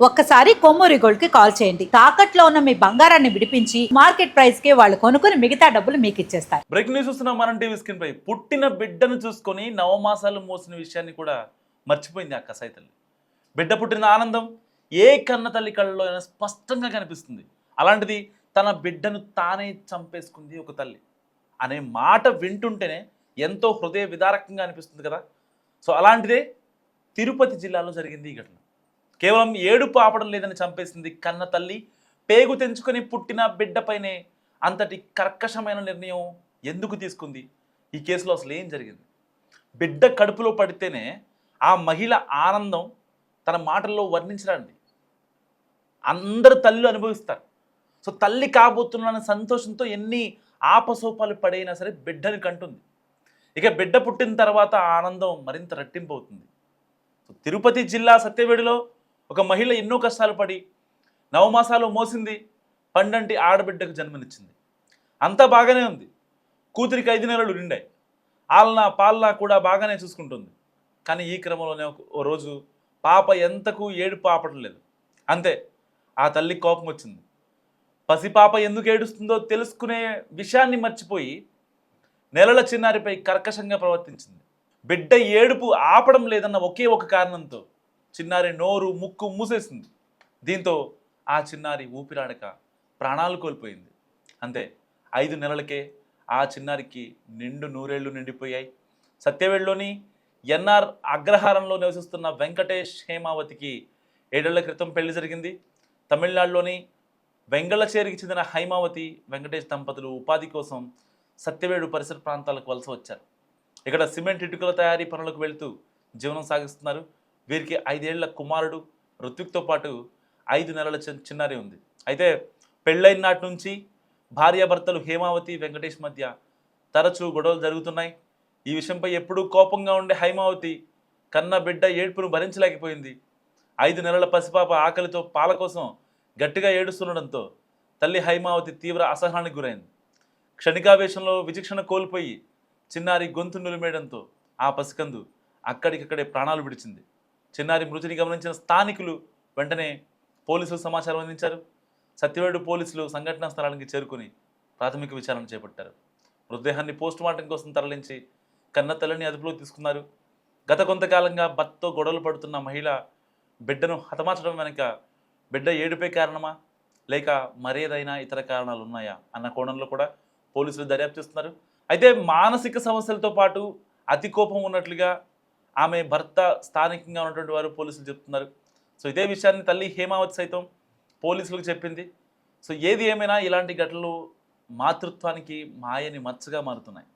ఒక్కసారి కొమ్మూరి గోల్డ్ కి కాల్ చేయండి. తాకట్లో ఉన్న మీ బంగారాన్ని విడిపించి మార్కెట్ ప్రైస్ కి వాళ్ళు కొనుక్కుని మిగతా డబ్బులు మీకు ఇచ్చేస్తారు. బ్రేకింగ్ న్యూస్ వస్తున్న మనం టీవీ స్క్రీన్ పై పుట్టిన బిడ్డను చూసుకొని నవమాసాలు మోసిన విషయాన్ని కూడా మర్చిపోయింది ఆ కసాయి తల్లి. బిడ్డ పుట్టిన ఆనందం ఏ కన్న తల్లి కళ్ళలో అయినా స్పష్టంగా కనిపిస్తుంది. అలాంటిది తన బిడ్డను తానే చంపేసుకుంది ఒక తల్లి అనే మాట వింటుంటేనే ఎంతో హృదయ విదారకంగా అనిపిస్తుంది కదా. సో అలాంటిదే తిరుపతి జిల్లాలో జరిగింది ఈ ఘటన. కేవలం ఏడుపు ఆపడం లేదని చంపేసింది కన్న తల్లి. పేగు తెంచుకొని పుట్టిన బిడ్డపైనే అంతటి కర్కశమైన నిర్ణయం ఎందుకు తీసుకుంది? ఈ కేసులో అసలు ఏం జరిగింది? బిడ్డ కడుపులో పడితేనే ఆ మహిళ ఆనందం తన మాటల్లో వర్ణించరండి. అందరు తల్లి అనుభవిస్తారు. సో తల్లి కాబోతున్న సంతోషంతో ఎన్ని ఆపసోపాలు పడైనా సరే బిడ్డని కంటుంది. ఇక బిడ్డ పుట్టిన తర్వాత ఆనందం మరింత రెట్టింపు అవుతుంది. సో తిరుపతి జిల్లా సత్యవేడులో ఒక మహిళ ఎన్నో కష్టాలు పడి నవమాసాలు మోసింది. పండంటి ఆడబిడ్డకు జన్మనిచ్చింది. అంతా బాగానే ఉంది. కూతురికి 5 నెలలు నిండాయి. ఆలనా పాలనా కూడా బాగానే చూసుకుంటుంది. కానీ ఈ క్రమంలోనే ఓ రోజు పాప ఎంతకు ఏడుపు ఆపడం లేదు. అంతే, ఆ తల్లి కోపం వచ్చింది. పసిపాప ఎందుకు ఏడుస్తుందో తెలుసుకునే విషయాన్ని మర్చిపోయి నెలల చిన్నారిపై కర్కశంగా ప్రవర్తించింది. బిడ్డ ఏడుపు ఆపడం లేదన్న ఒకే ఒక కారణంతో చిన్నారి నోరు ముక్కు మూసేసింది. దీంతో ఆ చిన్నారి ఊపిరాడక ప్రాణాలు కోల్పోయింది. అంతే, 5 నెలలకే ఆ చిన్నారికి నిండు నూరేళ్లు నిండిపోయాయి. సత్యవేడులోని ఎన్ఆర్ అగ్రహారంలో నివసిస్తున్న వెంకటేష్ హేమావతికి 7 ఏళ్ల క్రితం పెళ్లి జరిగింది. తమిళనాడులోని వెంగళచేరికి చెందిన హైమావతి వెంకటేష్ దంపతులు ఉపాధి కోసం సత్యవేడు పరిసర ప్రాంతాలకు వలస వచ్చారు. ఇక్కడ సిమెంట్ ఇటుకల తయారీ పనులకు వెళుతూ జీవనం సాగిస్తున్నారు. వీరికి 5 ఏళ్ల కుమారుడు ఋత్విక్తో పాటు 5 నెలల చిన్నారి ఉంది. అయితే పెళ్ళైన నాటి నుంచి భార్యాభర్తలు హేమావతి వెంకటేష్ మధ్య తరచూ గొడవలు జరుగుతున్నాయి. ఈ విషయంపై ఎప్పుడూ కోపంగా ఉండే హైమావతి కన్న బిడ్డ ఏడుపును భరించలేకపోయింది. 5 నెలల పసిపాప ఆకలితో పాల కోసం గట్టిగా ఏడుస్తుండడంతో తల్లి హైమావతి తీవ్ర అసహనానికి గురైంది. క్షణికావేశంలో విచక్షణ కోల్పోయి చిన్నారి గొంతు నులిమేయడంతో ఆ పసికందు అక్కడికక్కడే ప్రాణాలు విడిచింది. చిన్నారి మృతిని గమనించిన స్థానికులు వెంటనే పోలీసులు సమాచారం అందించారు. సత్యవేడు పోలీసులు సంఘటనా స్థలానికి చేరుకుని ప్రాథమిక విచారణ చేపట్టారు. మృతదేహాన్ని పోస్టుమార్టం కోసం తరలించి కన్న తల్లిని అదుపులోకి తీసుకున్నారు. గత కొంతకాలంగా భర్తతో గొడవలు పడుతున్న మహిళ బిడ్డను హతమార్చడం వెనుక బిడ్డ ఏడుపే కారణమా, లేక మరేదైనా ఇతర కారణాలు ఉన్నాయా అన్న కోణంలో కూడా పోలీసులు దర్యాప్తు చేస్తున్నారు. అయితే మానసిక సమస్యలతో పాటు అతి కోపం ఉన్నట్లుగా ఆమె భర్త స్థానికంగా ఉన్నటువంటి వారు పోలీసులు చెప్తున్నారు. సో ఇదే విషయాన్ని తల్లి హేమావతి సైతం పోలీసులకు చెప్పింది. సో ఏది ఏమైనా ఇలాంటి ఘటనలు మాతృత్వానికి మాయని మచ్చగా మారుతున్నాయి.